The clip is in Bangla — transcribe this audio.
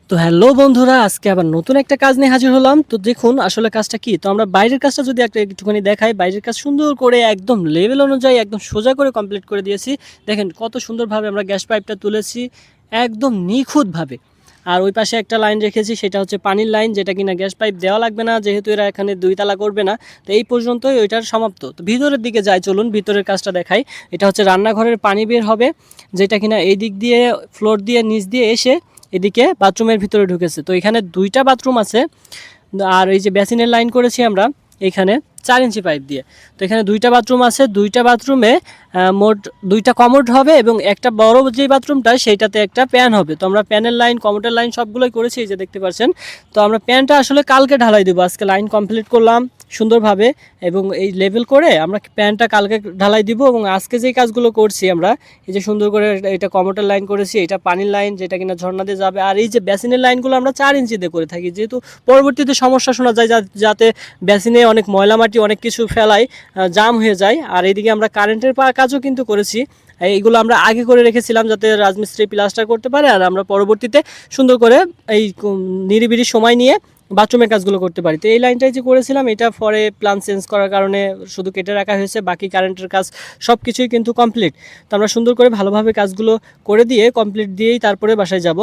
তো হ্যালো বন্ধুরা, আজকে আবার নতুন একটা কাজ নিয়ে হাজির হলাম। তো দেখুন আসলে কাজটা কি। তো আমরা বাইরের কাজটা যদি একটুখানি দেখাই, বাইরের কাজ সুন্দর করে একদম লেভেল অনুযায়ী একদম সোজা করে কমপ্লিট করে দিয়েছি। দেখেন কত সুন্দরভাবে আমরা গ্যাস পাইপটা তুলেছি, একদম নিখুঁতভাবে। আর ওই পাশে একটা লাইন রেখেছি, সেটা হচ্ছে পানির লাইন, যেটা কিনা গ্যাস পাইপ দেওয়া লাগবে না, যেহেতু এরা এখানে 2 তালা করবে না। তো এই পর্যন্তই ওইটার সমাপ্ত। তো ভিতরের দিকে যাই, চলুন ভিতরের কাজটা দেখাই। এটা হচ্ছে রান্নাঘরের পানি বের হবে, যেটা কিনা এই দিক দিয়ে ফ্লোর দিয়ে নিচ দিয়ে এসে এদিকে বাথরুমের ভিতরে ঢুকেছে। তো এখানে 2টা বাথরুম আছে। আর এই যে বেসিনের লাইন করেছি আমরা এখানে 4 ইঞ্চি পাইপ দিয়ে। তো এখানে 2টা বাথরুম আছে, 2টা বাথরুমে মোট 2টা কমোড হবে এবং একটা বড় যে বাথরুমটা সেইটাতে একটা প্যান হবে। তো আমরা প্যানের লাইন, কমোডের লাইন সবগুলোই করেছি, এই যে দেখতে পাচ্ছেন। তো আমরা প্যানটা আসলে কালকে ঢালাই দেবো, আজকে লাইন কমপ্লিট করলাম সুন্দরভাবে এবং এই লেভেল করে আমরা প্যানটা কালকে ঢালাই দিব। এবং আজকে যেই কাজগুলো করছি আমরা, এই যে সুন্দর করে এটা কমোডের লাইন করেছি, এটা পানির লাইন যেটা কিনা ঝর্ণা দিয়ে যাবে। আর এই যে বেসিনের লাইনগুলো আমরা 4 ইঞ্চি দিয়ে করে থাকি, যেহেতু পরবর্তীতে সমস্যা শোনা যায় যাতে বেসিনে অনেক ময়লা মাটি অনেক কিছু ফেলায়, জাম হয়ে যায়। আর এইদিকে আমরা কারেন্টের কাজও কিন্তু করেছি, এইগুলো আমরা আগে করে রেখেছিলাম যাতে রাজমিস্ত্রি প্লাস্টার করতে পারে, আর আমরা পরবর্তীতে সুন্দর করে এই নিরিবিলি সময় নিয়ে বাথরুমের কাজগুলো করতে পারি। তো এই লাইনটাই যে করেছিলাম, এটা পরে প্ল্যান চেঞ্জ করার কারণে শুধু কেটে রাখা হয়েছে, বাকি কারেন্টের কাজ সব কিছুই কিন্তু কমপ্লিট। তো আমরা সুন্দর করে ভালোভাবে কাজগুলো করে দিয়ে কমপ্লিট দিয়েই তারপরে বাসায় যাব।